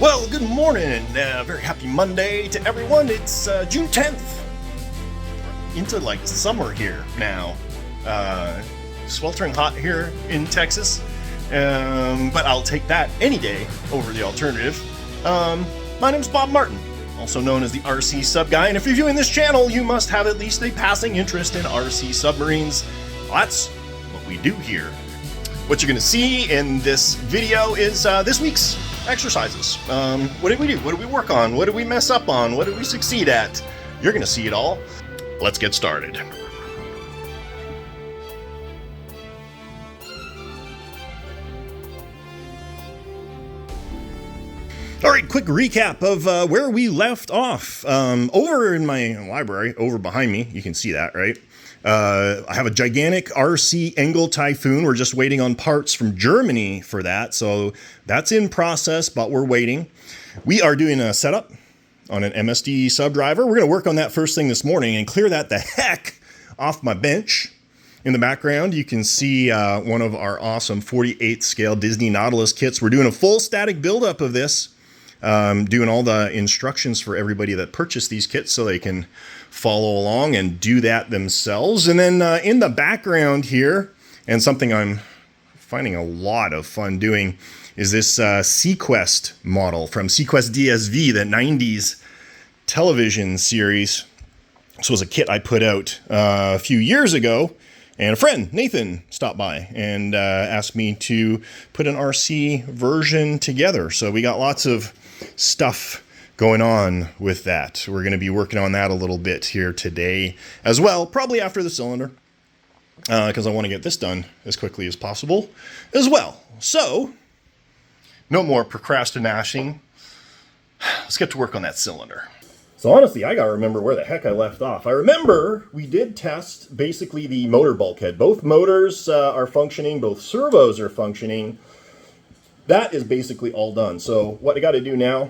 Well, good morning. Very happy Monday to everyone. It's June 10th. Into like summer here now. Sweltering hot here in Texas. But I'll take that any day over the alternative. My name's Bob Martin, also known as the RCSubGuy. And if you're viewing this channel, you must have at least a passing interest in RC submarines. Well, that's what we do here. What you're going to see in this video is this week's exercises. What did we do? What did we work on? What did we mess up on? What did we succeed at? You're going to see it all. Let's get started. All right, quick recap of where we left off. Over in my library, over behind me, you can see that, right? I have a gigantic RC Engel Typhoon. We're just waiting on parts from Germany for that. So that's in process, but we're waiting. We are doing a setup on an MSD subdriver. We're going to work on that first thing this morning and clear that the heck off my bench. In the background, you can see one of our awesome 48th scale Disney Nautilus kits. We're doing a full static buildup of this. Doing all the instructions for everybody that purchased these kits so they can follow along and do that themselves. And then in the background here, and something I'm finding a lot of fun doing, is this SeaQuest model from SeaQuest DSV, the 90s television series. This was a kit I put out a few years ago. And a friend, Nathan, stopped by and asked me to put an RC version together. So we got lots of stuff going on with that. We're going to be working on that a little bit here today as well, probably after the cylinder, because I want to get this done as quickly as possible as well. So, no more procrastinating. Let's get to work on that cylinder. So honestly, I gotta remember where the heck I left off. I remember we did test basically the motor bulkhead. Both motors are functioning, both servos are functioning. That is basically all done. So what I gotta do now,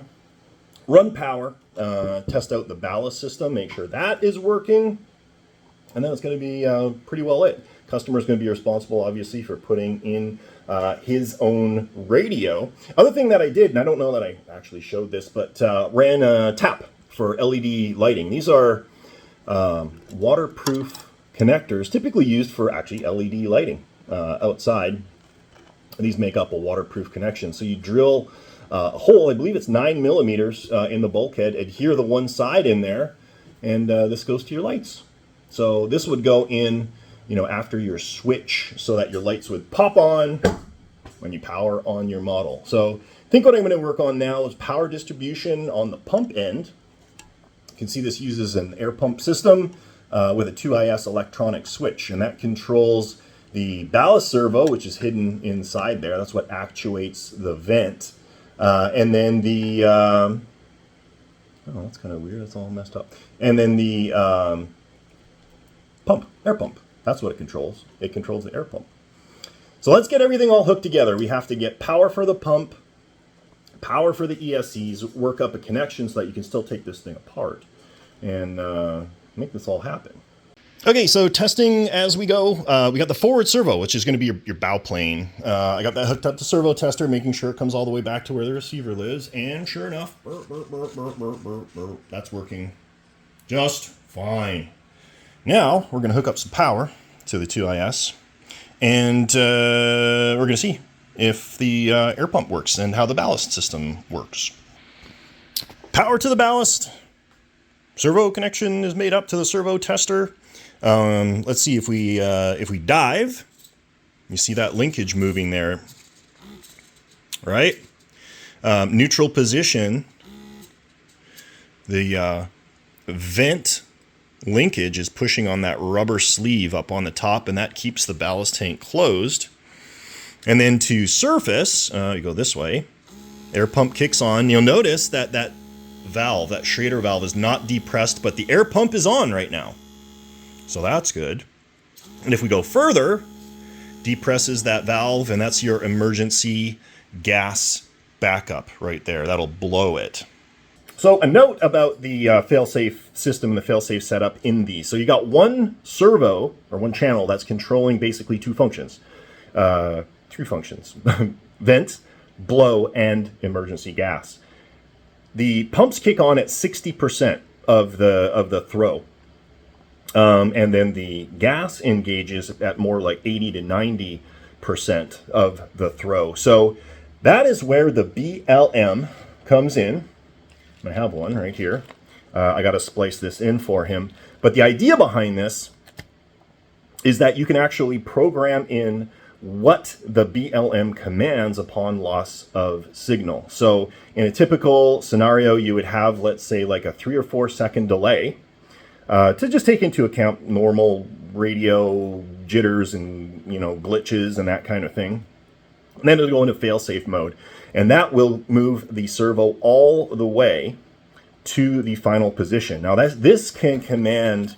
run power, test out the ballast system, make sure that is working, and then it's gonna be pretty well lit. Customer's gonna be responsible, obviously, for putting in his own radio. Other thing that I did, and I don't know that I actually showed this, but ran a tap for LED lighting. These are waterproof connectors, typically used for actually LED lighting outside. These make up a waterproof connection. So you drill a hole, I believe it's 9 millimeters in the bulkhead, adhere the one side in there, and this goes to your lights. So this would go in, you know, after your switch so that your lights would pop on when you power on your model. So I think what I'm going to work on now is power distribution on the pump end. You can see this uses an air pump system with a 2IS electronic switch, and that controls the ballast servo, which is hidden inside there. That's what actuates the vent. And then the, oh, that's kind of weird. That's all messed up. And then the pump, air pump. That's what it controls. It controls the air pump. So let's get everything all hooked together. We have to get power for the pump, power for the ESCs, work up a connection so that you can still take this thing apart and make this all happen. Okay, so testing as we go. We got the forward servo, which is going to be your bow plane. I got that hooked up to servo tester, making sure it comes all the way back to where the receiver lives. And sure enough, that's working just fine. Now we're going to hook up some power to the 2IS, and we're going to see if the air pump works and how the ballast system works. Power to the ballast. Servo connection is made up to the servo tester. Let's see if we dive. You see that linkage moving there, right? Neutral position. The vent linkage is pushing on that rubber sleeve up on the top, and that keeps the ballast tank closed. And then to surface, you go this way, air pump kicks on. You'll notice that that valve, that Schrader valve, is not depressed, but the air pump is on right now. So that's good. And if we go further, depresses that valve, and that's your emergency gas backup right there. That'll blow it. So a note about the failsafe system and the failsafe setup in these. So you got one servo, or one channel, that's controlling basically two functions. Three functions. Vent, blow, and emergency gas. the pumps kick on at 60% of the throw. And then the gas engages at more like 80 to 90% of the throw. So that is where the BLM comes in. I have one right here. I got to splice this in for him. But the idea behind this is that you can actually program in what the BLM commands upon loss of signal. So in a typical scenario, you would have, let's say, like a 3 or 4 second delay to just take into account normal radio jitters and, you know, glitches and that kind of thing. And then it'll go into failsafe mode. And that will move the servo all the way to the final position. Now, this can command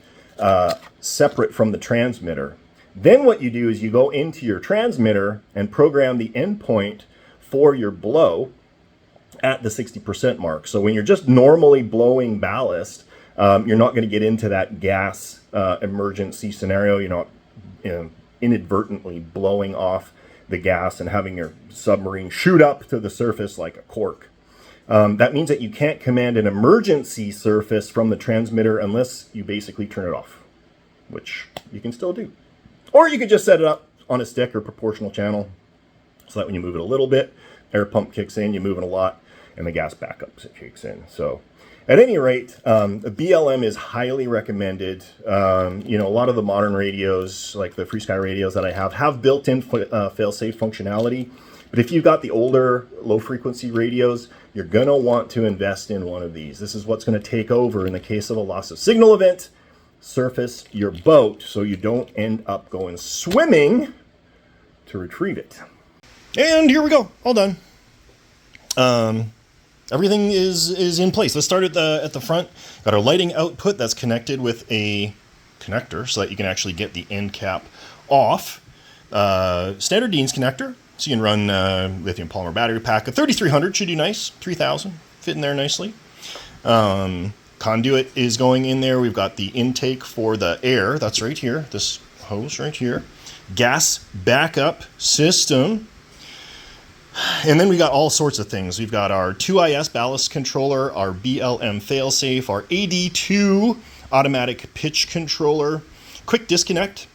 separate from the transmitter. Then what you do is you go into your transmitter and program the endpoint for your blow at the 60% mark. So when you're just normally blowing ballast, you're not going to get into that gas emergency scenario. You're not, you know, inadvertently blowing off the gas and having your submarine shoot up to the surface like a cork. That means that you can't command an emergency surface from the transmitter unless you basically turn it off, which you can still do. Or you could just set it up on a stick or proportional channel so that when you move it a little bit, air pump kicks in, you move it a lot, and the gas backup kicks in. So at any rate, the BLM is highly recommended. You know, a lot of the modern radios, like the FreeSky radios that I have built-in fail-safe functionality. But if you've got the older low-frequency radios, you're going to want to invest in one of these. This is what's going to take over in the case of a loss of signal event. Surface your boat so you don't end up going swimming to retrieve it. And here we go, all done. Everything is in place. Let's start at the front. Got our lighting output that's connected with a connector so that you can actually get the end cap off. Standard Dean's connector, so you can run lithium polymer battery pack. A 3300 should do nice. 3000 fit in there nicely. Conduit is going in there. We've got the intake for the air. That's right here. This hose right here. Gas backup system. And then we got all sorts of things. We've got our 2IS ballast controller, our BLM failsafe, our AD2 automatic pitch controller, quick disconnect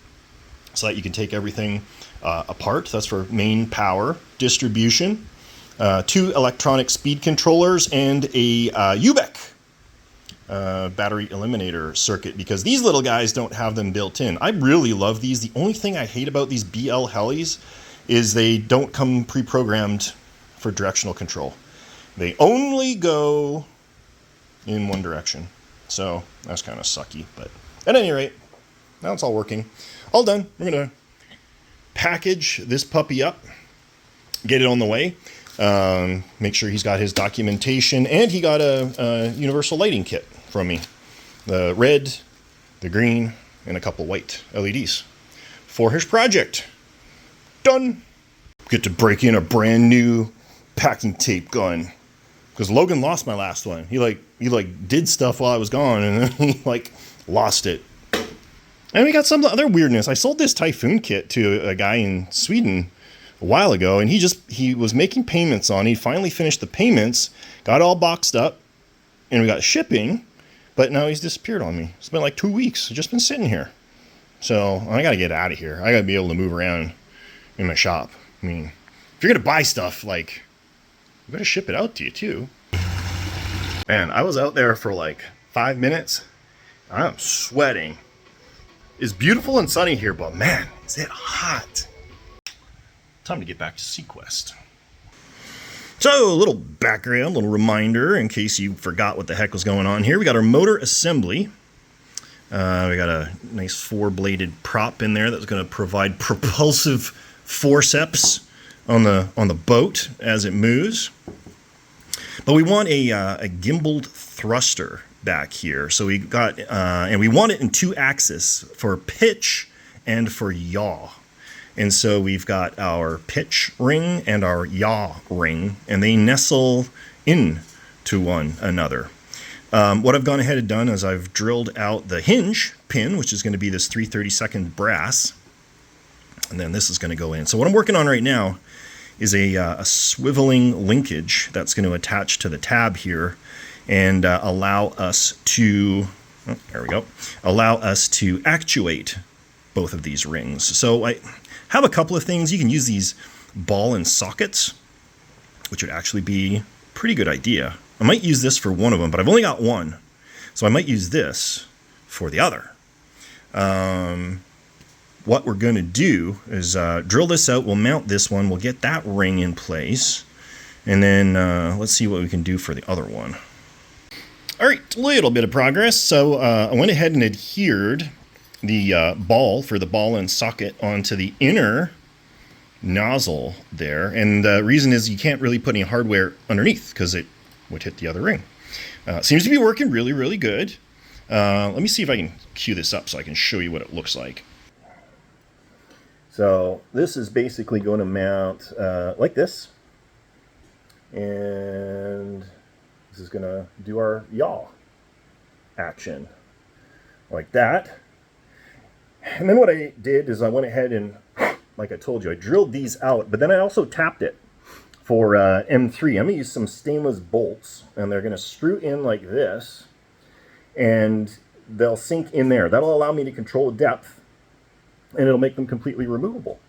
so that you can take everything apart. That's for main power distribution. 2 electronic speed controllers and a UBEC battery eliminator circuit, because these little guys don't have them built in. I really love these. The only thing I hate about these BL helis is they don't come pre-programmed for directional control. They only go in one direction. So that's kind of sucky, but at any rate, now it's all working. All done. We're going to package this puppy up, get it on the way, make sure he's got his documentation, and he got a universal lighting kit from me. The red, the green, and a couple white LEDs for his project. Done. Get to break in a brand new packing tape gun because Logan lost my last one. He did stuff while I was gone, and then he lost it. And we got some other weirdness. I sold this Typhoon kit to a guy in Sweden a while ago, and he was making payments on it. He finally finished the payments, got all boxed up, and we got shipping, but now he's disappeared on me. It's been like 2 weeks. I've just been sitting here. So I got to get out of here. I got to be able to move around in my shop. I mean, if you're going to buy stuff, you got to ship it out to you too. Man, I was out there for 5 minutes. I'm sweating. It's beautiful and sunny here, but man, is it hot. Time to get back to SeaQuest. So, a little background, a little reminder in case you forgot what the heck was going on here. We got our motor assembly. We got a nice 4-bladed prop in there that's going to provide propulsive forceps on the boat as it moves. But we want a gimbaled thruster back here. So we got, and we want it in 2 axes for pitch and for yaw. And so we've got our pitch ring and our yaw ring, and they nestle in to one another. What I've gone ahead and done is I've drilled out the hinge pin, which is going to be this 3/32 brass. And then this is going to go in. So what I'm working on right now is a swiveling linkage that's going to attach to the tab here and allow us to, oh, there we go, allow us to actuate both of these rings. So I have a couple of things. You can use these ball and sockets, which would actually be a pretty good idea. I might use this for one of them, but I've only got one. So I might use this for the other. What we're going to do is drill this out. We'll mount this one. We'll get that ring in place. And then let's see what we can do for the other one. All right, a little bit of progress. So I went ahead and adhered the ball for the ball and socket onto the inner nozzle there. And the reason is you can't really put any hardware underneath because it would hit the other ring. Seems to be working really, really good. Let me see if I can cue this up so I can show you what it looks like. So this is basically going to mount like this. And this is going to do our yaw action like that. And then what I did is I went ahead and, like I told you, I drilled these out, but then I also tapped it for M3. I'm going to use some stainless bolts, and they're going to screw in like this, and they'll sink in there. That'll allow me to control depth, and it'll make them completely removable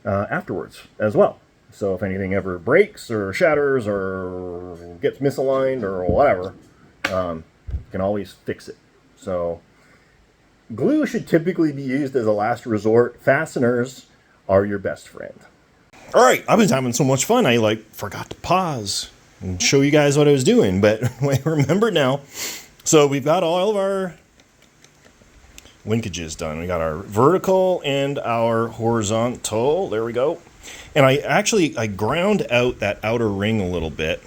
afterwards as well. So if anything ever breaks or shatters or gets misaligned or whatever, you can always fix it. So glue should typically be used as a last resort. Fasteners are your best friend. All right, I've been having so much fun. I forgot to pause and show you guys what I was doing, but I remember now. So we've got all of our linkages done. We got our vertical and our horizontal. There we go. And I ground out that outer ring a little bit,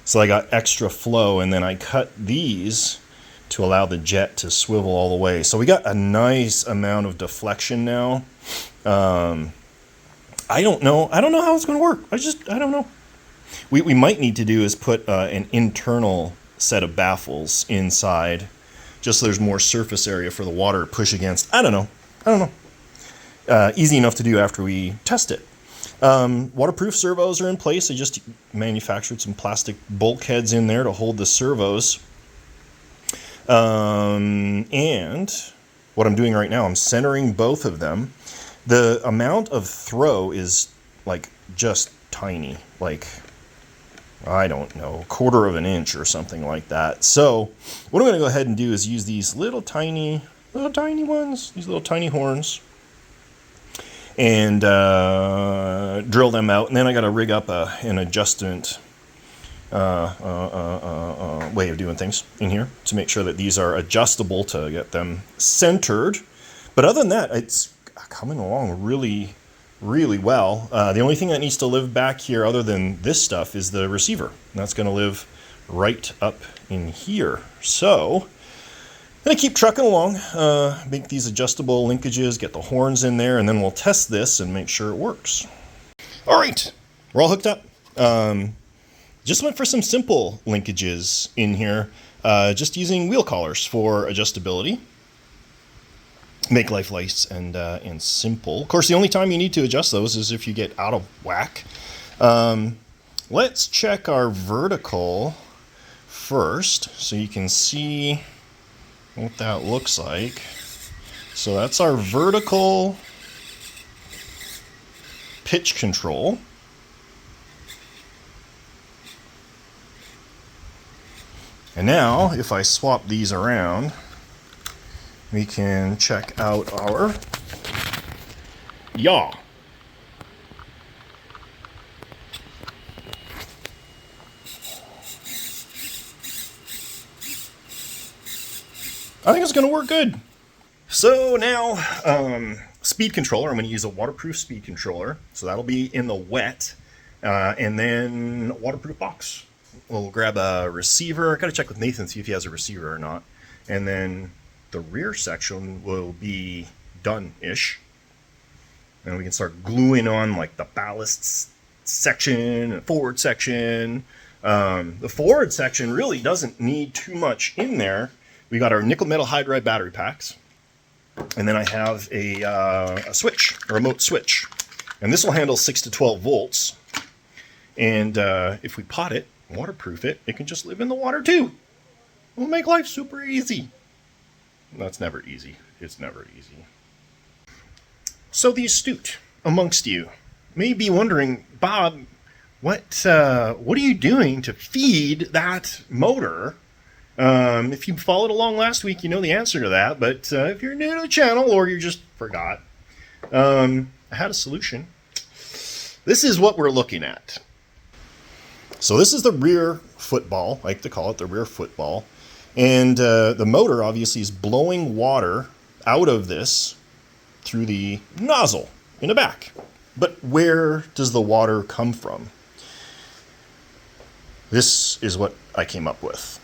so I got extra flow, and then I cut these to allow the jet to swivel all the way. So we got a nice amount of deflection now. I don't know how it's going to work. I don't know. We might need to do is put an internal set of baffles inside, just so there's more surface area for the water to push against. I don't know. Easy enough to do after we test it. Waterproof servos are in place. I just manufactured some plastic bulkheads in there to hold the servos. And what I'm doing right now, I'm centering both of them. The amount of throw is just tiny, I don't know, 1/4 of an inch or something like that. So what I'm going to go ahead and do is use these little tiny ones, these little tiny horns, and drill them out. And then I got to rig up an adjustment way of doing things in here to make sure that these are adjustable to get them centered. But other than that, it's coming along really, really well. The only thing that needs to live back here other than this stuff is the receiver. And that's going to live right up in here. So I'm going to keep trucking along, make these adjustable linkages, get the horns in there, and then we'll test this and make sure it works. All right, we're all hooked up. Just went for some simple linkages in here, just using wheel collars for adjustability. Make life nice and simple. Of course, the only time you need to adjust those is if you get out of whack. Let's check our vertical first so you can see what that looks like. So that's our vertical pitch control. And now, if I swap these around, we can check out our yaw. I think it's going to work good. So now, speed controller. I'm going to use a waterproof speed controller. So that'll be in the wet. And then a waterproof box. We'll grab a receiver. Got to check with Nathan, see if he has a receiver or not. And then the rear section will be done-ish. And we can start gluing on the ballast section and forward section. The forward section really doesn't need too much in there. We got our nickel metal hydride battery packs. And then I have a switch, a remote switch. And this will handle 6 to 12 volts. And if we pot it, waterproof it, it can just live in the water too. We'll make life super easy. That's never easy. It's never easy. So the astute amongst you may be wondering, Bob, what are you doing to feed that motor? If you followed along last week, you know the answer to that. But if you're new to the channel or you just forgot, I had a solution. This is what we're looking at. So this is the rear football, I like to call it the rear football. And the motor obviously is blowing water out of this through the nozzle in the back. But where does the water come from? This is what I came up with.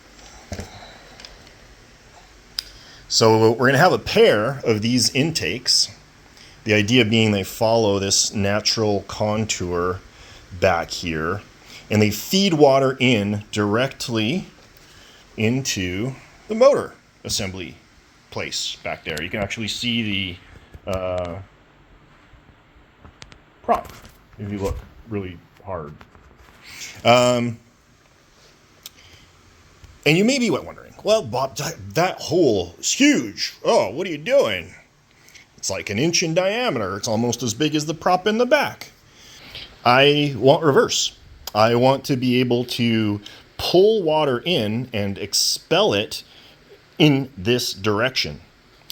So we're going to have a pair of these intakes. The idea being they follow this natural contour back here, and they feed water in directly into the motor assembly place back there. You can actually see the prop if you look really hard. And you may be wondering, well, Bob, that hole is huge. Oh, what are you doing? It's like an inch in diameter. It's almost as big as the prop in the back. I want reverse. I want to be able to pull water in and expel it in this direction.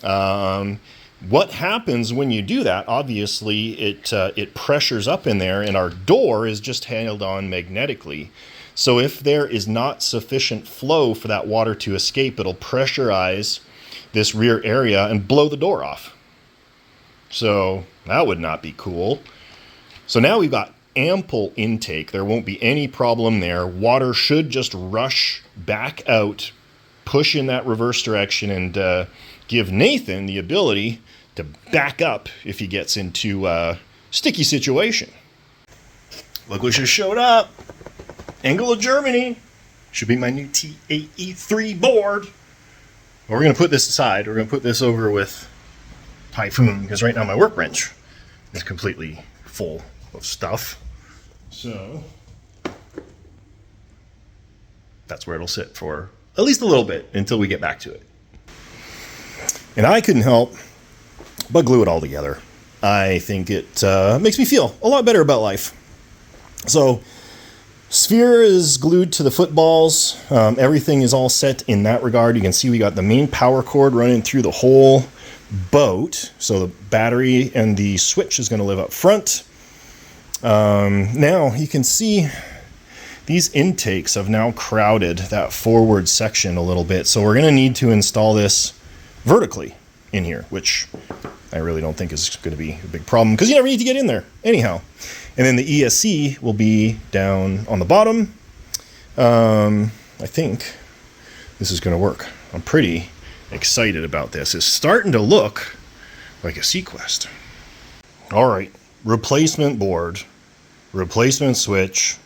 What happens when you do that? Obviously, it pressures up in there, and our door is just held on magnetically. So if there is not sufficient flow for that water to escape, it'll pressurize this rear area and blow the door off. So that would not be cool. So now we've got ample intake. There won't be any problem there. Water should just rush back out, push in that reverse direction, and give Nathan the ability to back up if he gets into a sticky situation. Look what just showed up. Angle of Germany. Should be my new TAE3 board. Well, we're going to put this aside. We're going to put this over with Typhoon, because right now my workbench is completely full of stuff. So that's where it'll sit for at least a little bit until we get back to it. And I couldn't help but glue it all together. I think it makes me feel a lot better about life. So sphere is glued to the footballs. Everything is all set in that regard. You can see we got the main power cord running through the whole boat. So the battery and the switch is going to live up front. Now you can see these intakes have now crowded that forward section a little bit. So we're going to need to install this vertically in here, which I really don't think is going to be a big problem because you never need to get in there anyhow. And then the ESC will be down on the bottom. I think this is going to work. I'm pretty excited about this. It's starting to look like a SeaQuest. All right, replacement board, replacement switch.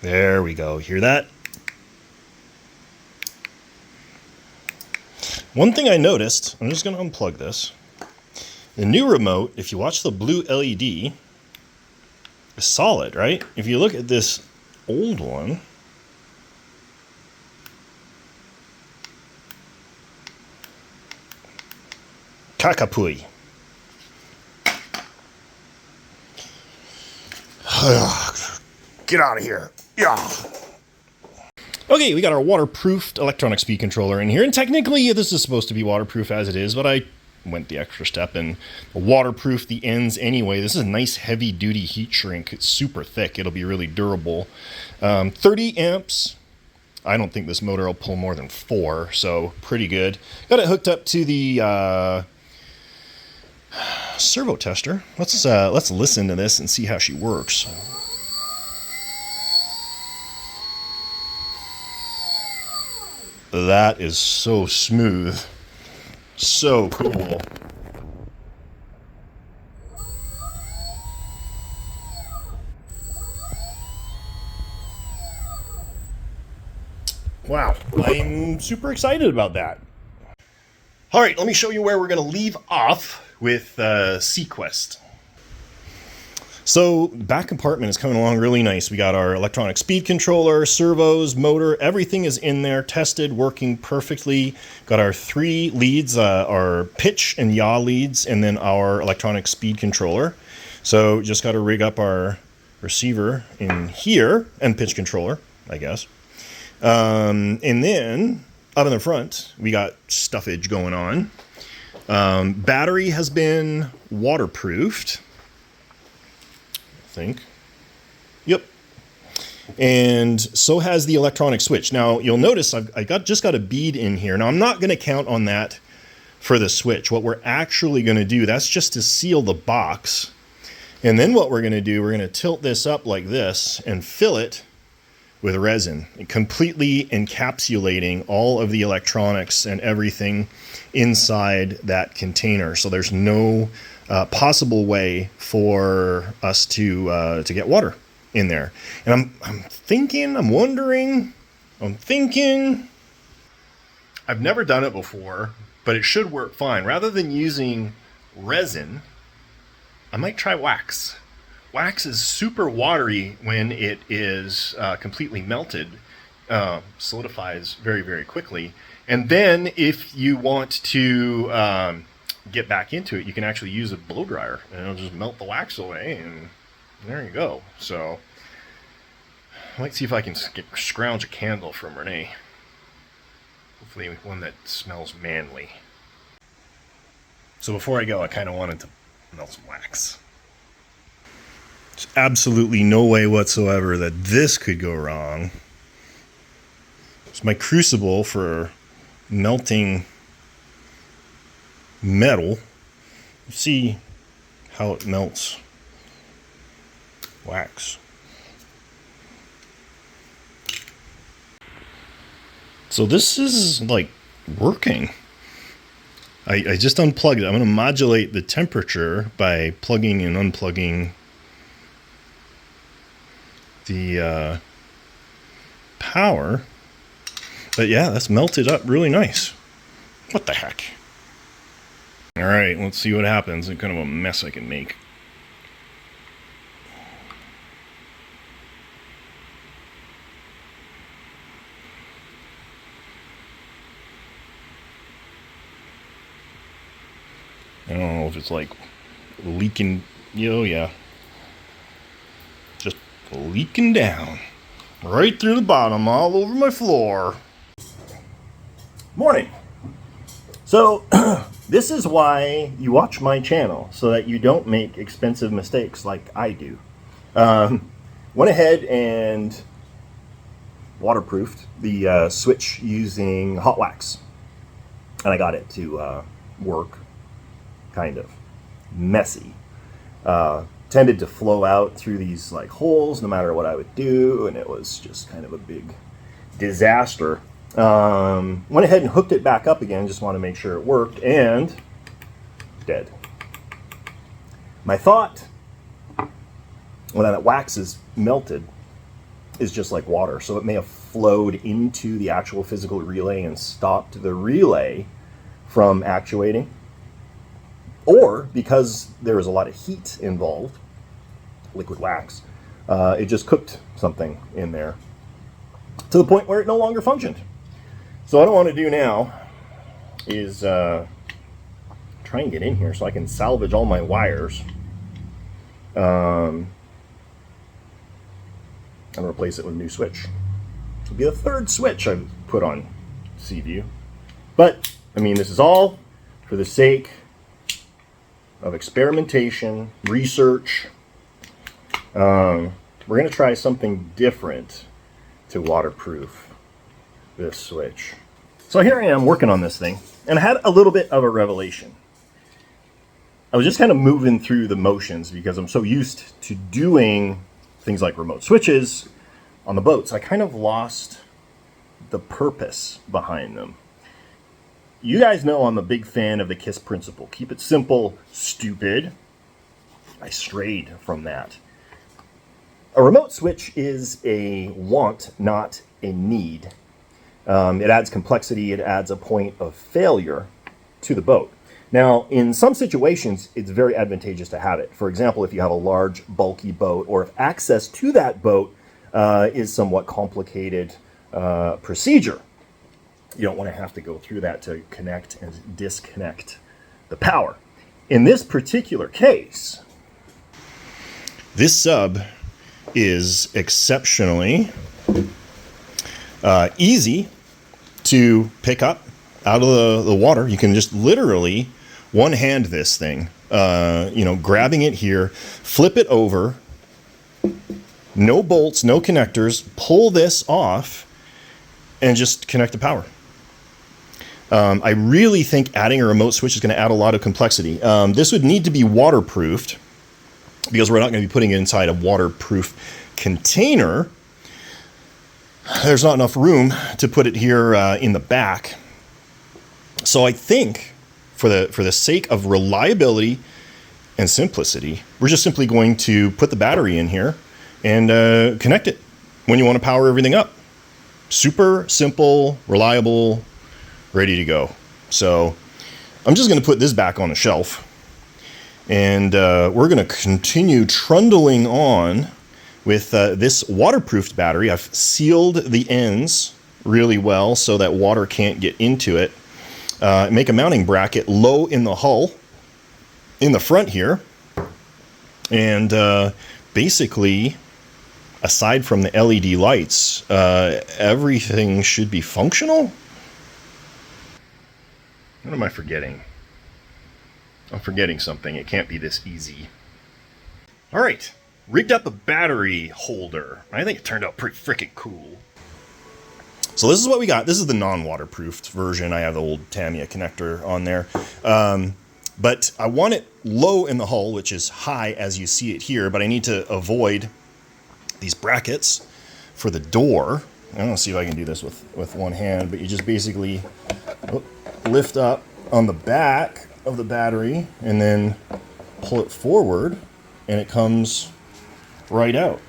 There we go. Hear that? One thing I noticed, I'm just going to unplug this. The new remote, if you watch the blue LED, is solid, right? If you look at this old one, kakapui. Get out of here. Yeah. Okay, we got our waterproofed electronic speed controller in here, and technically this is supposed to be waterproof as it is, but I went the extra step and waterproof the ends anyway. This is a nice heavy duty heat shrink. It's super thick. It'll be really durable. 30 amps. I don't think this motor will pull more than 4, so pretty good. Got it hooked up to the servo tester. Let's listen to this and see how she works. That is so smooth. So cool. Wow, I'm super excited about that. All right, let me show you where we're going to leave off with SeaQuest. So back compartment is coming along really nice. We got our electronic speed controller, servos, motor, everything is in there, tested, working perfectly. Got our 3 leads, our pitch and yaw leads, and then our electronic speed controller. So just got to rig up our receiver in here and pitch controller, I guess. And then up in the front, we got stuffage going on. Battery has been waterproofed. Think. Yep. And so has the electronic switch. Now you'll notice I just got a bead in here. Now I'm not going to count on that for the switch. What we're actually going to do, that's just to seal the box. And then what we're going to do, we're going to tilt this up like this and fill it with resin, completely encapsulating all of the electronics and everything inside that container. So there's no possible way for us to get water in there. And I'm thinking, I've never done it before, but it should work fine. Rather than using resin, I might try wax. Wax is super watery when it is completely melted, solidifies very, very quickly. And then if you want to get back into it, you can actually use a blow dryer and it'll just melt the wax away, and there you go. So I might see if I can scrounge a candle from Renee. Hopefully one that smells manly. So before I go, I kind of wanted to melt some wax. There's absolutely no way whatsoever that this could go wrong. It's my crucible for melting metal. See how it melts wax. So this is like working. I just unplugged it. I'm going to modulate the temperature by plugging and unplugging the power. But yeah, that's melted up really nice. What the heck? All right, let's see what happens. What kind of a mess I can make. I don't know if it's like leaking. Oh yeah, just leaking down right through the bottom, all over my floor. Morning. So this is why you watch my channel, so that you don't make expensive mistakes like I do. Went ahead and waterproofed the switch using hot wax, and I got it to work. Kind of messy. Tended to flow out through these like holes no matter what I would do, and it was just kind of a big disaster. Went ahead and hooked it back up again, just want to make sure it worked, and dead. My thought, when that wax is melted, is just like water, so it may have flowed into the actual physical relay and stopped the relay from actuating. Or because there was a lot of heat involved, liquid wax, it just cooked something in there to the point where it no longer functioned. So what I want to do now is try and get in here so I can salvage all my wires and replace it with a new switch. It'll be the third switch I've put on Seaview. But, I mean, this is all for the sake of experimentation, research. We're going to try something different to waterproof this switch. So here I am working on this thing, and I had a little bit of a revelation. I was just kind of moving through the motions because I'm so used to doing things like remote switches on the boats. I kind of lost the purpose behind them. You guys know I'm a big fan of the KISS principle. Keep it simple, stupid. I strayed from that. A remote switch is a want, not a need. It adds complexity, it adds a point of failure to the boat. Now, in some situations, it's very advantageous to have it. For example, if you have a large, bulky boat, or if access to that boat is somewhat complicated procedure. You don't want to have to go through that to connect and disconnect the power. In this particular case, this sub is exceptionally easy to pick up out of the water. You can just literally one-hand this thing, grabbing it here, flip it over, no bolts, no connectors, pull this off, and just connect the power. I really think adding a remote switch is going to add a lot of complexity. This would need to be waterproofed because we're not going to be putting it inside a waterproof container. There's not enough room to put it here in the back. So I think for the sake of reliability and simplicity, we're just simply going to put the battery in here and connect it when you want to power everything up. Super simple, reliable, ready to go. So I'm just going to put this back on the shelf, and we're going to continue trundling on with this waterproofed battery. I've sealed the ends really well so that water can't get into it. Make a mounting bracket low in the hull in the front here, and basically, aside from the LED lights, everything should be functional. What am I forgetting? I'm forgetting something. It can't be this easy. All right, rigged up a battery holder. I think it turned out pretty freaking cool. So this is what we got. This is the non-waterproofed version. I have the old Tamiya connector on there. But I want it low in the hull, which is high as you see it here, but I need to avoid these brackets for the door. I'm gonna see if I can do this with one hand, but you just basically lift up on the back of the battery and then pull it forward, and it comes right out.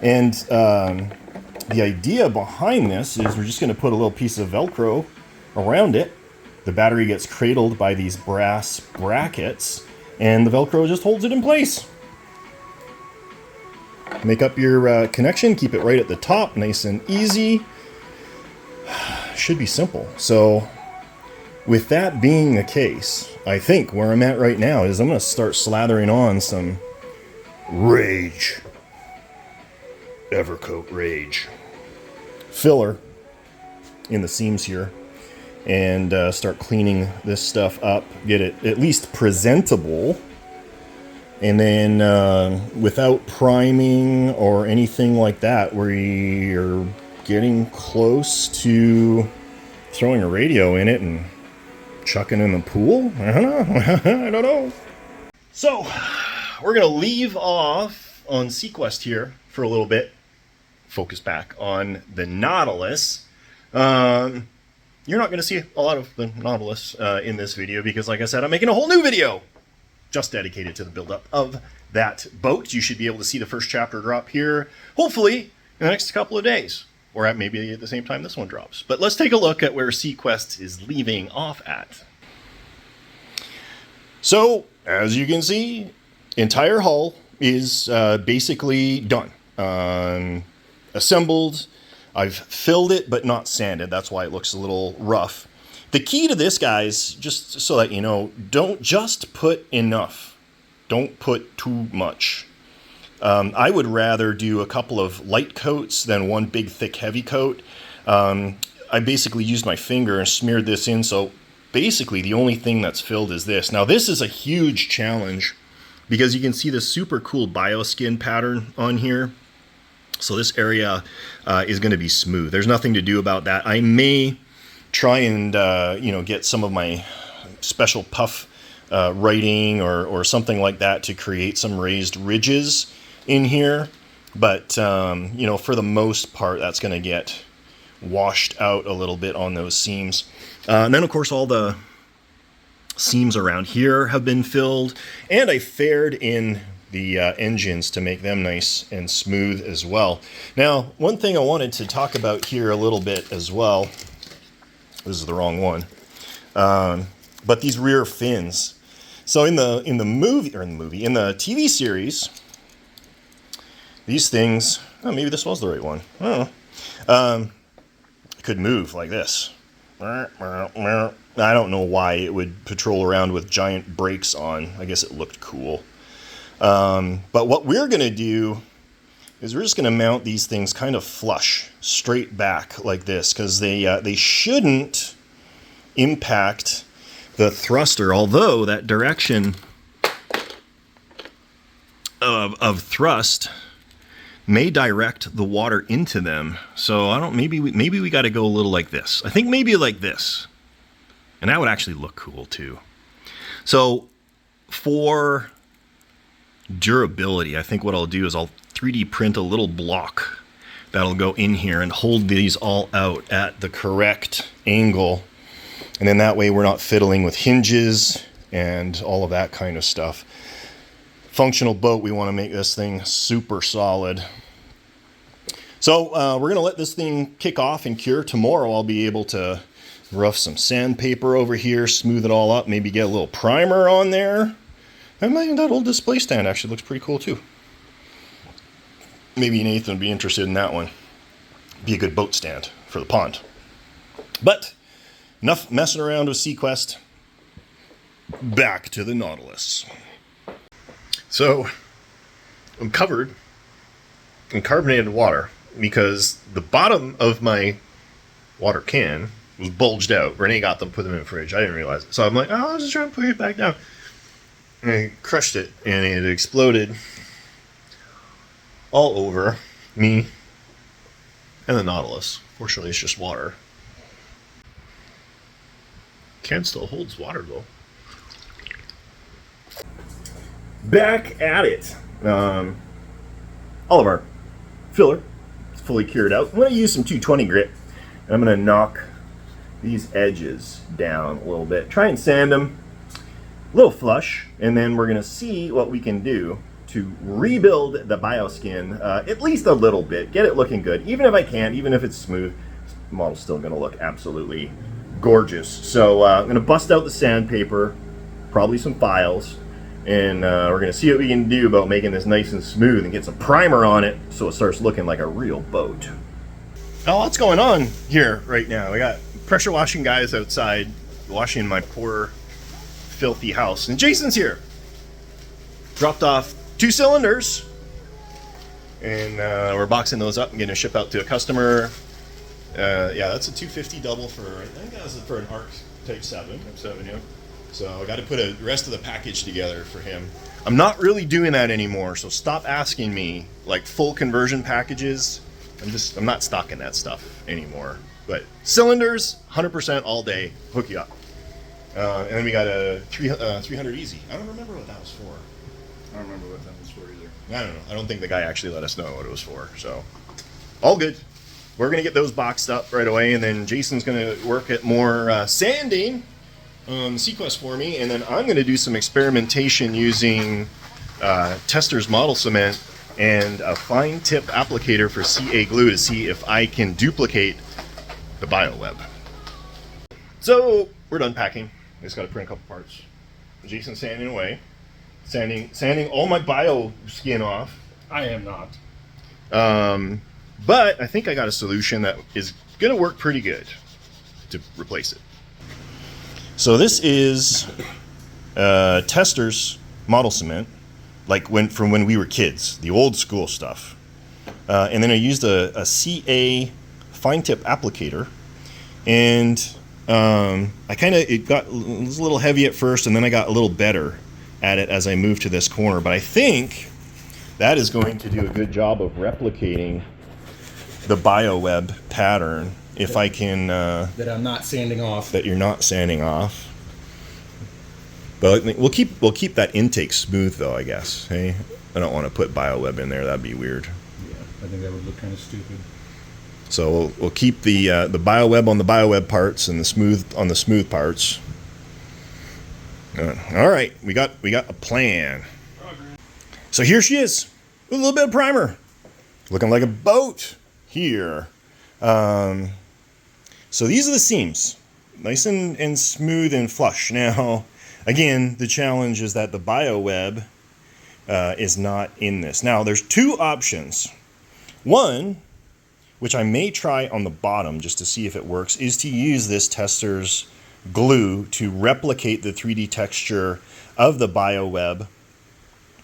And the idea behind this is we're just going to put a little piece of Velcro around it. The battery gets cradled by these brass brackets, and the Velcro just holds it in place. Make up your connection, keep it right at the top, nice and easy. Should be simple. So with that being the case, I think where I'm at right now is I'm going to start slathering on some Rage. Evercoat Rage filler in the seams here, and start cleaning this stuff up, get it at least presentable, and then without priming or anything like that, we're getting close to throwing a radio in it and chucking in the pool. I don't know. So we're gonna leave off on SeaQuest here for a little bit, focus back on the Nautilus. You're not going to see a lot of the Nautilus in this video because, like I said, I'm making a whole new video just dedicated to the buildup of that boat. You should be able to see the first chapter drop here, hopefully in the next couple of days, or maybe at the same time this one drops. But let's take a look at where SeaQuest is leaving off at. So, as you can see, entire hull is basically done. Assembled. I've filled it but not sanded. That's why it looks a little rough. The key to this, guys, just so that you know, don't just put enough. Don't put too much. I would rather do a couple of light coats than one big thick heavy coat. I basically used my finger and smeared this in, so basically the only thing that's filled is this. Now this is a huge challenge because you can see the super cool bioskin pattern on here. So this area is going to be smooth. There's nothing to do about that. I may try and get some of my special puff writing or something like that to create some raised ridges in here. But for the most part, that's going to get washed out a little bit on those seams. And then, of course, all the seams around here have been filled, and I faired in the engines to make them nice and smooth as well. Now, one thing I wanted to talk about here a little bit as well, this is the wrong one, but these rear fins. So in the TV series, these things, oh, maybe this was the right one. I don't know. Could move like this. I don't know why it would patrol around with giant brakes on. I guess it looked cool. But what we're going to do is we're just going to mount these things kind of flush, straight back like this, because they shouldn't impact the thruster, although that direction of thrust may direct the water into them. So maybe we got to go a little like this. I think maybe like this. And that would actually look cool too. So for durability, I think what I'll do is I'll 3D print a little block that'll go in here and hold these all out at the correct angle. And then that way we're not fiddling with hinges and all of that kind of stuff. Functional boat, we want to make this thing super solid. So we're going to let this thing kick off and cure. Tomorrow I'll be able to rough some sandpaper over here, smooth it all up, maybe get a little primer on there. And that old display stand actually looks pretty cool too. Maybe Nathan would be interested in that one. Be a good boat stand for the pond. But enough messing around with SeaQuest. Back to the Nautilus. So I'm covered in carbonated water because the bottom of my water can was bulged out. Renee got them, put them in the fridge. I didn't realize it. So I'm like, oh, I'll just try and put it back down. And I crushed it, and it exploded all over me and the Nautilus. Fortunately, it's just water. Can still holds water, though. Back at it. All of our filler is fully cured out. I'm going to use some 220 grit, and I'm going to knock these edges down a little bit. Try and sand them a little flush, and then we're going to see what we can do to rebuild the bioskin at least a little bit. Get it looking good. Even if I can't, even if it's smooth, the model's still going to look absolutely gorgeous. So I'm going to bust out the sandpaper, probably some files, and we're going to see what we can do about making this nice and smooth and get some primer on it so it starts looking like a real boat. Oh, what's going on here right now? We got pressure washing guys outside washing my poor filthy house, and Jason's here. Dropped off 2 cylinders, and we're boxing those up and getting a ship out to a customer. Yeah, that's a 250 double for, I think that was for an ARC Type 7. Type 7, yeah. So I got to put the rest of the package together for him. I'm not really doing that anymore, so stop asking me like full conversion packages. I'm not stocking that stuff anymore. But cylinders, 100% all day, hook you up. And then we got a 300 easy. I don't remember what that was for. I don't remember what that was for either. I don't know. I don't think the guy actually let us know what it was for. So, all good. We're going to get those boxed up right away, and then Jason's going to work at more sanding on SeaQuest for me, and then I'm going to do some experimentation using Tester's model cement and a fine tip applicator for CA glue to see if I can duplicate the Bioweb. So, we're done packing. I just got to print a couple parts. Jason's sanding away. Sanding all my bio skin off. I am not. But I think I got a solution that is going to work pretty good to replace it. So this is Tester's model cement, like from when we were kids, the old school stuff. And then I used a CA fine tip applicator, and it was a little heavy at first, and then I got a little better at it as I moved to this corner. But I think that is going to do a good job of replicating the Bioweb pattern if I can... that I'm not sanding off. That you're not sanding off. But we'll keep that intake smooth though, I guess. Hey, I don't want to put Bioweb in there. That'd be weird. Yeah, I think that would look kind of stupid. So we'll keep the Bioweb on the Bioweb parts and the smooth on the smooth parts. All right, we got a plan. So here she is with a little bit of primer, looking like a boat here. So these are the seams. nice and smooth and flush. Now, again, the challenge is that the Bioweb is not in this. Now, there's two options. One, which I may try on the bottom just to see if it works, is to use this tester's glue to replicate the 3D texture of the Bioweb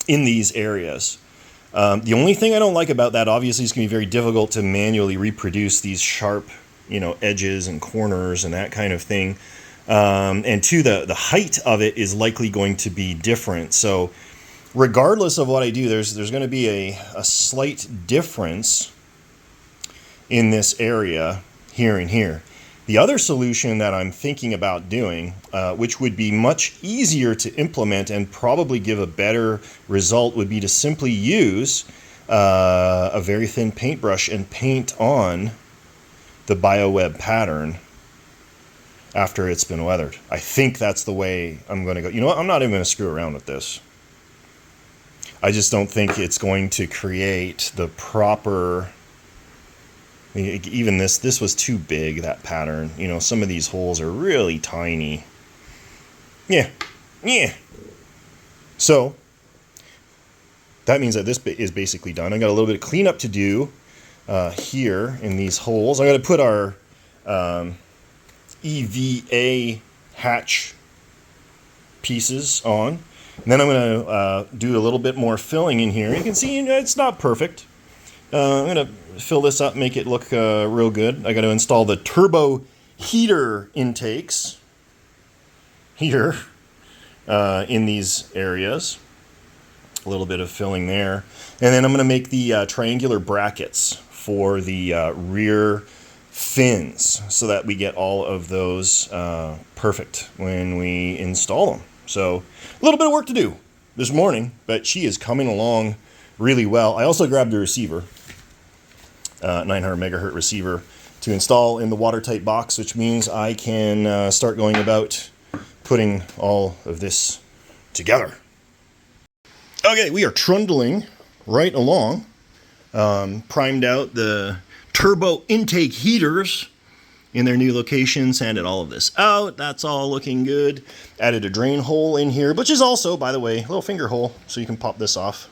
in these areas. The only thing I don't like about that, obviously, is going to be very difficult to manually reproduce these sharp, edges and corners and that kind of thing. And two, the height of it is likely going to be different. So regardless of what I do, there's going to be a slight difference in this area here and here. The other solution that I'm thinking about doing, which would be much easier to implement and probably give a better result, would be to simply use a very thin paintbrush and paint on the Bioweb pattern after it's been weathered. I think that's the way I'm going to go. You know what? I'm not even going to screw around with this. I just don't think it's going to create the proper... Even this was too big, that pattern. Some of these holes are really tiny. Yeah. So, that means that this bit is basically done. I got a little bit of cleanup to do here in these holes. I got to put our EVA hatch pieces on. And then I'm going to do a little bit more filling in here. You can see it's not perfect. I'm going to fill this up, make it look real good. I got to install the turbo heater intakes here in these areas. A little bit of filling there. And then I'm going to make the triangular brackets for the rear fins so that we get all of those perfect when we install them. So a little bit of work to do this morning, but she is coming along really well. I also grabbed a receiver, 900 megahertz receiver, to install in the watertight box, which means I can start going about putting all of this together. Okay, we are trundling right along. Primed out the turbo intake heaters in their new location, sanded all of this out. That's all looking good. Added a drain hole in here, which is also, by the way, a little finger hole, so you can pop this off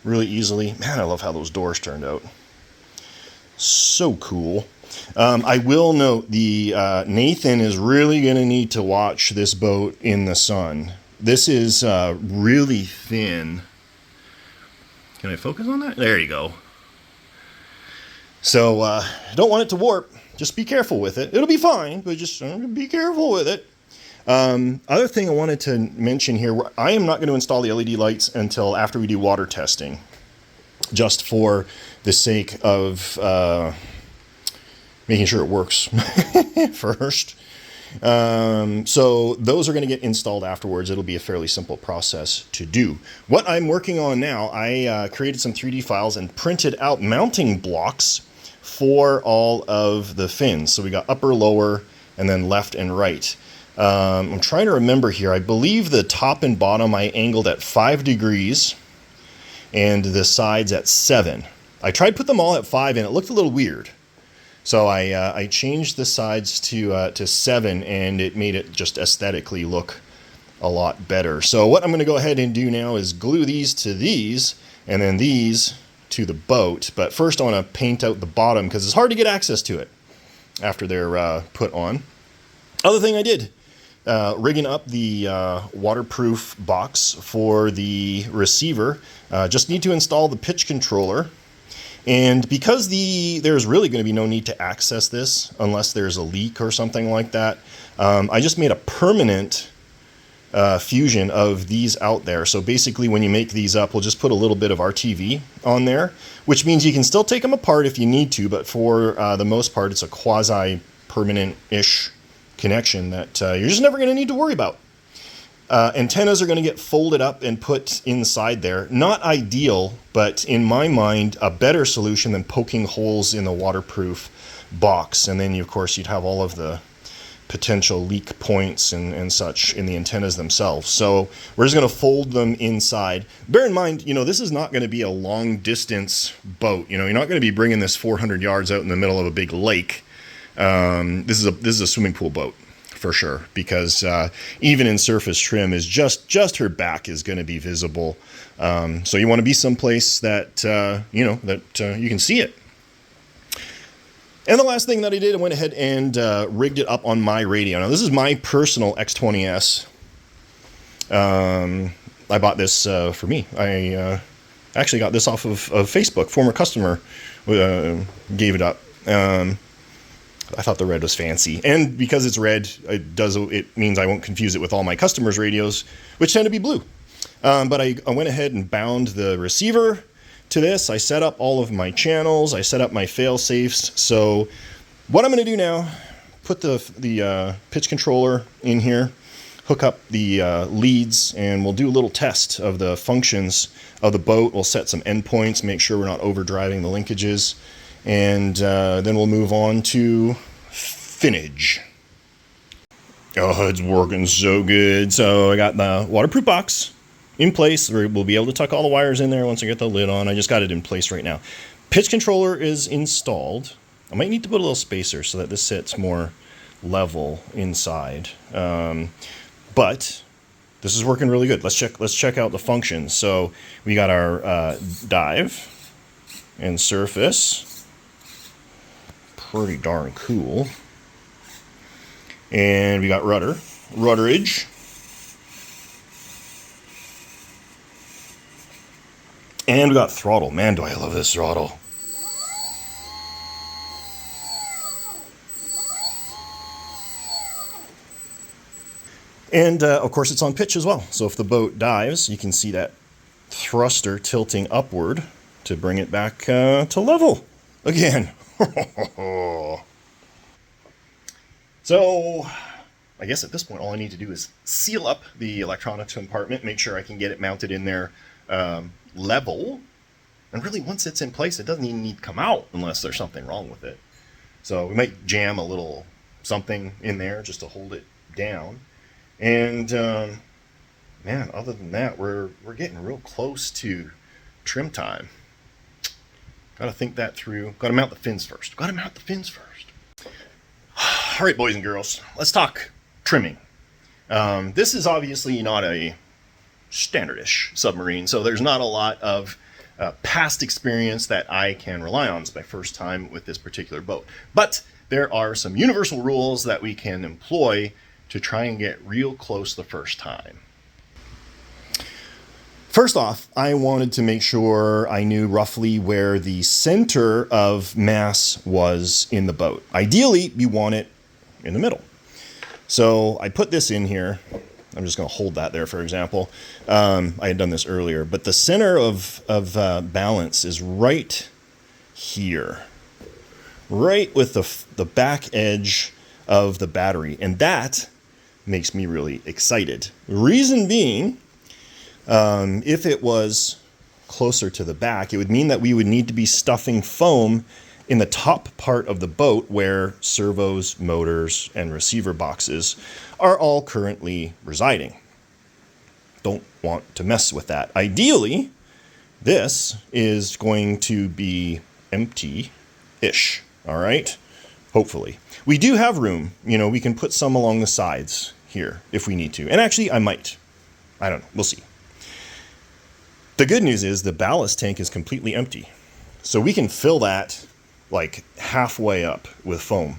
really easily. Man, I love how those doors turned out. So cool. I will note the Nathan is really going to need to watch this boat in the sun. This is really thin. Can I focus on that? There you go. So I don't want it to warp. Just be careful with it. It'll be fine, but just be careful with it. Other thing I wanted to mention here, I am not going to install the LED lights until after we do water testing, just for the sake of making sure it works first. So those are going to get installed afterwards. It'll be a fairly simple process to do. What I'm working on now, I created some 3D files and printed out mounting blocks for all of the fins. So we got upper, lower, and then left and right. I'm trying to remember here. I believe the top and bottom I angled at 5 degrees and the sides at 7. I tried to put them all at 5 and it looked a little weird. So I changed the sides to 7 and it made it just aesthetically look a lot better. So what I'm going to go ahead and do now is glue these to these and then these to the boat. But first I want to paint out the bottom because it's hard to get access to it after they're put on. Other thing I did, rigging up the waterproof box for the receiver. Just need to install the pitch controller. And because there's really going to be no need to access this unless there's a leak or something like that, I just made a permanent fusion of these out there. So basically when you make these up, we'll just put a little bit of RTV on there, which means you can still take them apart if you need to, but for the most part, it's a quasi-permanent-ish connection that you're just never going to need to worry about. Antennas are going to get folded up and put inside there. Not ideal, but in my mind, a better solution than poking holes in the waterproof box. And then, of course, you'd have all of the potential leak points and such in the antennas themselves. So we're just going to fold them inside. Bear in mind, this is not going to be a long distance boat. You're not going to be bringing this 400 yards out in the middle of a big lake. This is a swimming pool boat for sure, because even in surface trim is just her back is going to be visible. So you want to be someplace that you can see it. And the last thing that I did, I went ahead and rigged it up on my radio. Now this is my personal X20S. I bought this for me. I actually got this off of Facebook. Former customer gave it up. I thought the red was fancy, and because it's red, it means I won't confuse it with all my customers' radios, which tend to be blue. But I went ahead and bound the receiver to this. I set up all of my channels. I set up my fail safes. So what I'm going to do now, put the pitch controller in here, hook up the leads, and we'll do a little test of the functions of the boat. We'll set some endpoints, make sure we're not overdriving the linkages. And then we'll move on to finnage. Oh, it's working so good. So I got the waterproof box in place. We'll be able to tuck all the wires in there once I get the lid on. I just got it in place right now. Pitch controller is installed. I might need to put a little spacer so that this sits more level inside. But this is working really good. Let's check out the functions. So we got our dive and surface. Pretty darn cool. And we got rudderage. And we got throttle. Man, do I love this throttle. And of course it's on pitch as well. So if the boat dives, you can see that thruster tilting upward to bring it back to level again. So I guess at this point all I need to do is seal up the electronics compartment, make sure I can get it mounted in there level, and really once it's in place it doesn't even need to come out unless there's something wrong with it. So we might jam a little something in there just to hold it down. And man, other than that, we're getting real close to trim time. Got to think that through. Got to mount the fins first. All right, boys and girls, let's talk trimming. This is obviously not a standardish submarine, so there's not a lot of past experience that I can rely on. It's my first time with this particular boat. But there are some universal rules that we can employ to try and get real close the first time. First off, I wanted to make sure I knew roughly where the center of mass was in the boat. Ideally, you want it in the middle. So I put this in here. I'm just going to hold that there, for example. I had done this earlier, but the center of balance is right here, right with the back edge of the battery. And that makes me really excited. Reason being, if it was closer to the back, it would mean that we would need to be stuffing foam in the top part of the boat where servos, motors, and receiver boxes are all currently residing. Don't want to mess with that. Ideally, this is going to be empty-ish, all right? Hopefully. We do have room. We can put some along the sides here if we need to. And actually, I might. I don't know. We'll see. The good news is the ballast tank is completely empty. So we can fill that like halfway up with foam.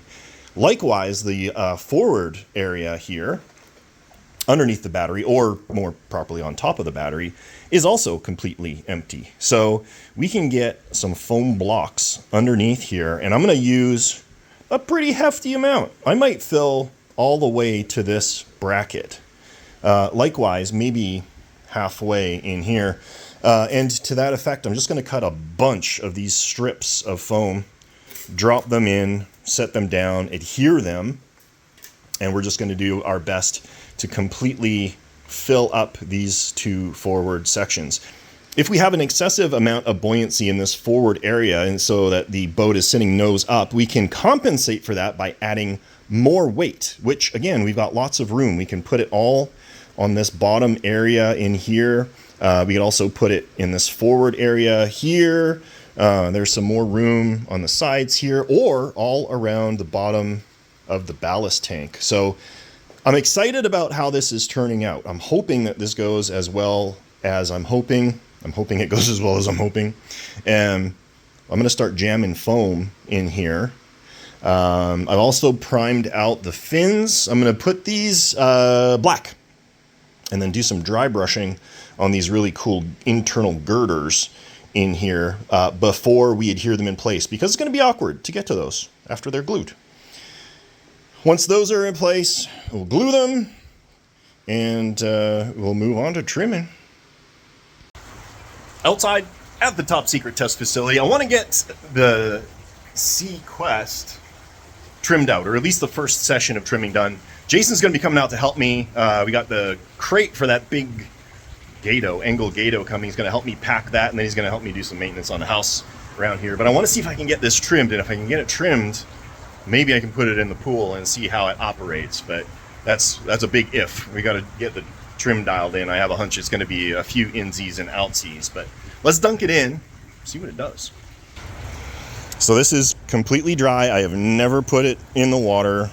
Likewise, the forward area here, underneath the battery, or more properly on top of the battery, is also completely empty. So we can get some foam blocks underneath here, and I'm going to use a pretty hefty amount. I might fill all the way to this bracket. Likewise, maybe halfway in here. And to that effect, I'm just going to cut a bunch of these strips of foam, drop them in, set them down, adhere them, and we're just going to do our best to completely fill up these two forward sections. If we have an excessive amount of buoyancy in this forward area, and so that the boat is sitting nose up, we can compensate for that by adding more weight, which again, we've got lots of room. We can put it all on this bottom area in here. We can also put it in this forward area here. There's some more room on the sides here or all around the bottom of the ballast tank. So I'm excited about how this is turning out. I'm hoping that this goes as well as I'm hoping. I'm hoping it goes as well as I'm hoping. And I'm going to start jamming foam in here. I've also primed out the fins. I'm going to put these black and then do some dry brushing on these really cool internal girders in here before we adhere them in place, because it's going to be awkward to get to those after they're glued. Once those are in place, we'll glue them and we'll move on to trimming. Outside at the top secret test facility, I want to get the SeaQuest trimmed out, or at least the first session of trimming done. Jason's going to be coming out to help me. We got the crate for that big Angle Gato coming. He's going to help me pack that, and then he's going to help me do some maintenance on the house around here. But I want to see if I can get this trimmed, and if I can get it trimmed, maybe I can put it in the pool and see how it operates. But that's a big if. We got to get the trim dialed in. I have a hunch it's going to be a few insies and outsies, but let's dunk it in, see what it does. So this is completely dry. I have never put it in the water.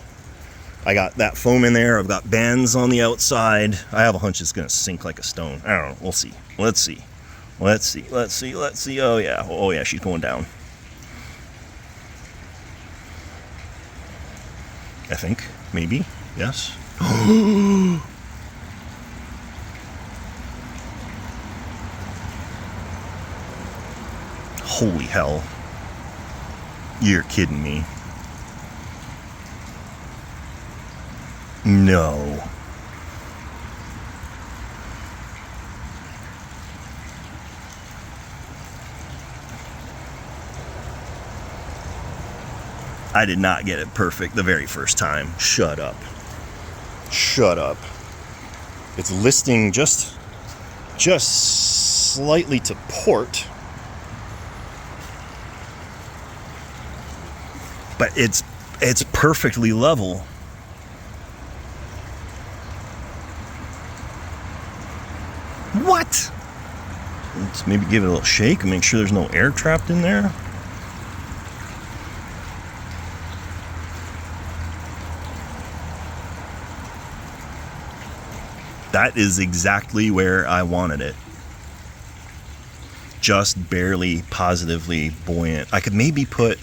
I got that foam in there. I've got bands on the outside. I have a hunch it's going to sink like a stone. I don't know. We'll see. Let's see. Oh yeah, she's going down. I think, maybe, yes. Holy hell. You're kidding me. No. I did not get it perfect the very first time. Shut up. It's listing just slightly to port. But it's perfectly level. What? Let's maybe give it a little shake and make sure there's no air trapped in there. That is exactly where I wanted it. Just barely positively buoyant. I could maybe put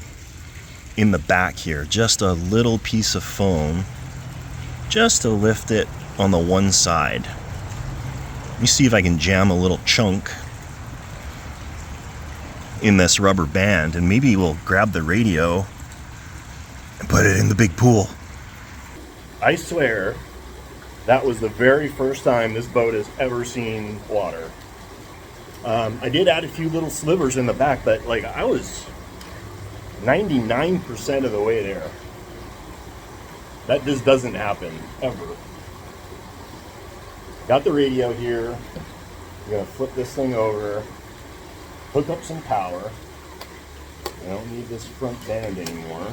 in the back here just a little piece of foam just to lift it on the one side. Let me see if I can jam a little chunk in this rubber band, and maybe we'll grab the radio and put it in the big pool. I swear that was the very first time this boat has ever seen water. I did add a few little slivers in the back, but like I was 99% of the way there. That just doesn't happen ever. Got the radio here. I'm gonna flip this thing over, hook up some power. I don't need this front band anymore.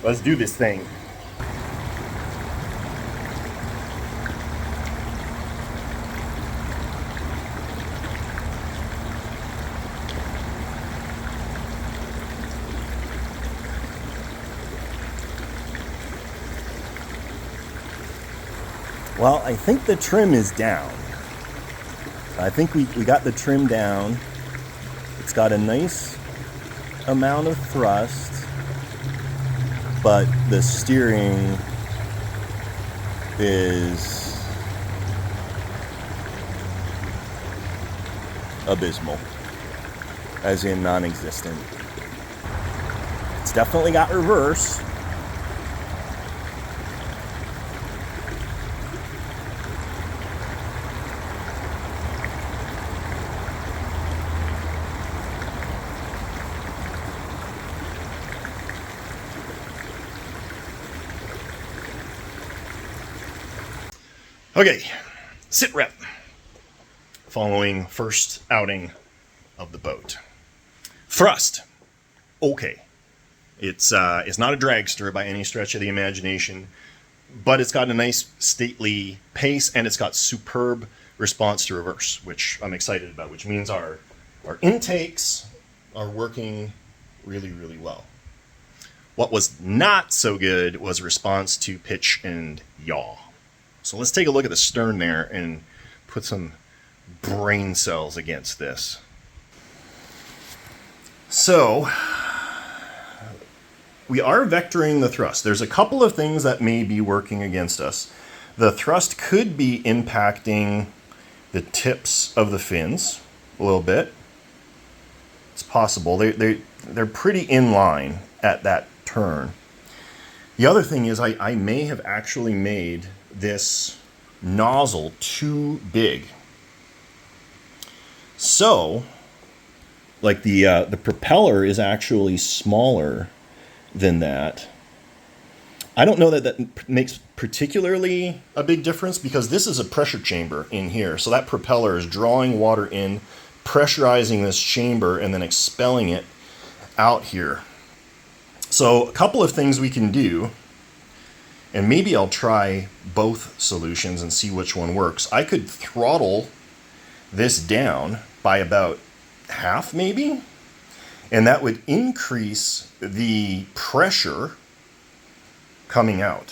Let's do this thing. Well, I think the trim is down. I think we got the trim down. It's got a nice amount of thrust, but the steering is abysmal, as in non-existent. It's definitely got reverse. Okay, sit rep. Following first outing of the boat. Thrust. Okay. It's not a dragster by any stretch of the imagination, but it's got a nice stately pace and it's got superb response to reverse, which I'm excited about, which means our intakes are working really, really well. What was not so good was response to pitch and yaw. So let's take a look at the stern there and put some brain cells against this. So we are vectoring the thrust. There's a couple of things that may be working against us. The thrust could be impacting the tips of the fins a little bit. It's possible. They're pretty in line at that turn. The other thing is I may have actually made this nozzle too big. So, like the propeller is actually smaller than that. I don't know that that makes particularly a big difference because this is a pressure chamber in here. So that propeller is drawing water in, pressurizing this chamber, and then expelling it out here. So a couple of things we can do, and maybe I'll try both solutions and see which one works. I could throttle this down by about half maybe, and that would increase the pressure coming out.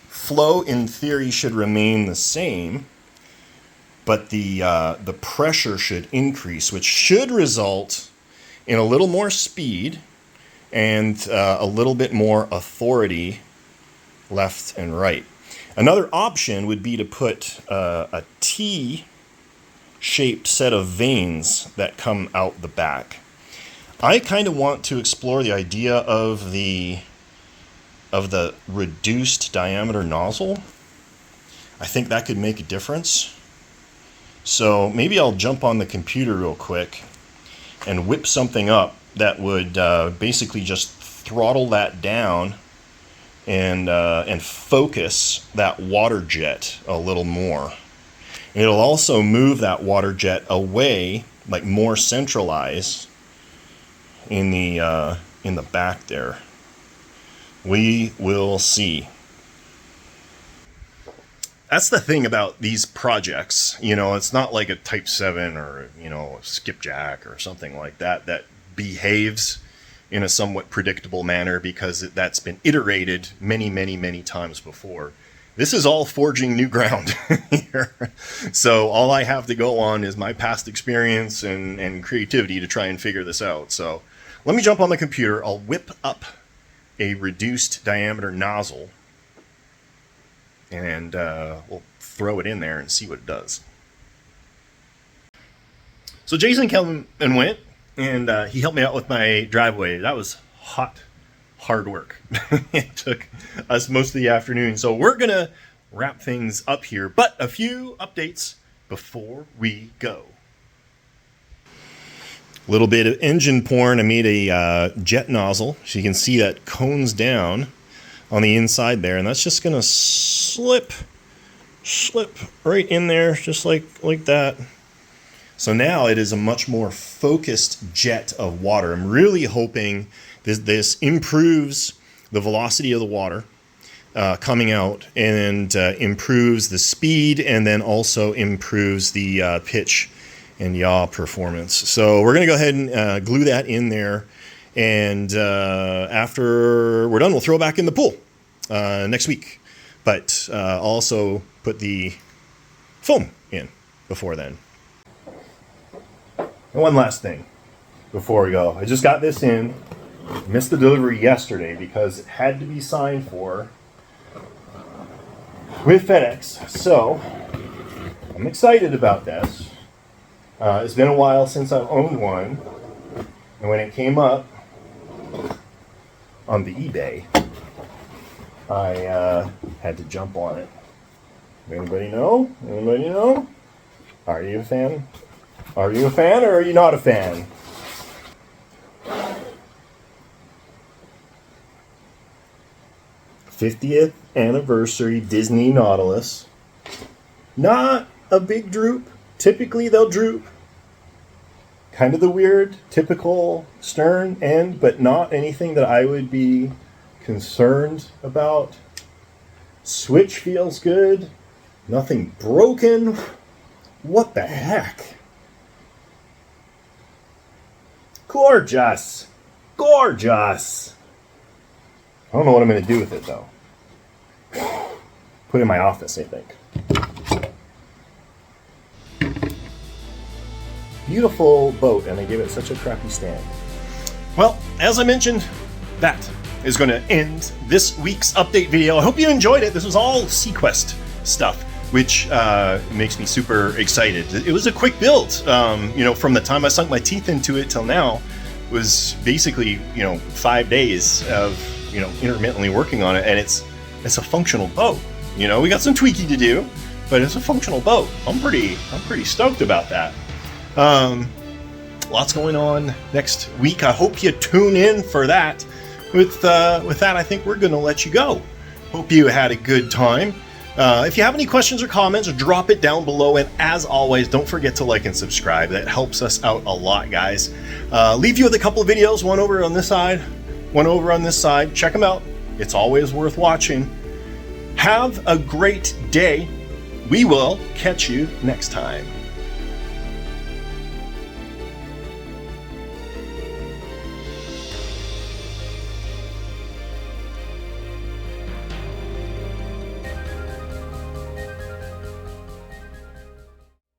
Flow in theory should remain the same, but the pressure should increase, which should result in a little more speed and a little bit more authority left and right. Another option would be to put a T-shaped set of vanes that come out the back. I kind of want to explore the idea of the reduced diameter nozzle. I think that could make a difference. So maybe I'll jump on the computer real quick and whip something up that would basically just throttle that down and focus that water jet a little more. And it'll also move that water jet away, like more centralized in the back there. We will see. That's the thing about these projects. You know, it's not like a Type 7 or, you know, a skipjack or something like that that behaves in a somewhat predictable manner because that's been iterated many, many, many times before. This is all forging new ground here. So all I have to go on is my past experience and creativity to try and figure this out. So let me jump on the computer. I'll whip up a reduced diameter nozzle and we'll throw it in there and see what it does. So Jason came and went, and he helped me out with my driveway. That was hard work. It took us most of the afternoon. So we're going to wrap things up here, but a few updates before we go. A little bit of engine porn. I made a jet nozzle, so you can see that cones down on the inside there, and that's just going to slip right in there, just like that. So now it is a much more focused jet of water. I'm really hoping this improves the velocity of the water coming out and improves the speed, and then also improves the pitch and yaw performance. So we're going to go ahead and glue that in there, and after we're done, we'll throw it back in the pool next week. But I'll also put the foam in before then. And one last thing before we go. I just got this in. Missed the delivery yesterday because it had to be signed for with FedEx. So I'm excited about this. It's been a while since I've owned one. And when it came up on the eBay, I had to jump on it. Anybody know? Anybody know? Are you a fan? Are you a fan or are you not a fan? '50th anniversary Disney Nautilus. Not a big droop. Typically they'll droop. Kind of the weird, typical stern end, but not anything that I would be concerned about. Switch feels good. Nothing broken. What the heck? Gorgeous. Gorgeous. I don't know what I'm going to do with it, though. Put it in my office, I think. Beautiful boat, and they gave it such a crappy stand. Well, as I mentioned, that is going to end this week's update video. I hope you enjoyed it. This was all SeaQuest stuff, which makes me super excited. It was a quick build. You know, from the time I sunk my teeth into it till now was basically, you know, 5 days of, you know, intermittently working on it, and it's a functional boat. You know, we got some tweaking to do, but it's a functional boat. I'm pretty stoked about that. Lots going on next week. I hope you tune in for that. With that, I think we're going to let you go. Hope you had a good time. If you have any questions or comments, drop it down below. And as always, don't forget to like and subscribe. That helps us out a lot, guys. Leave you with a couple of videos, one over on this side, one over on this side. Check them out. It's always worth watching. Have a great day. We will catch you next time.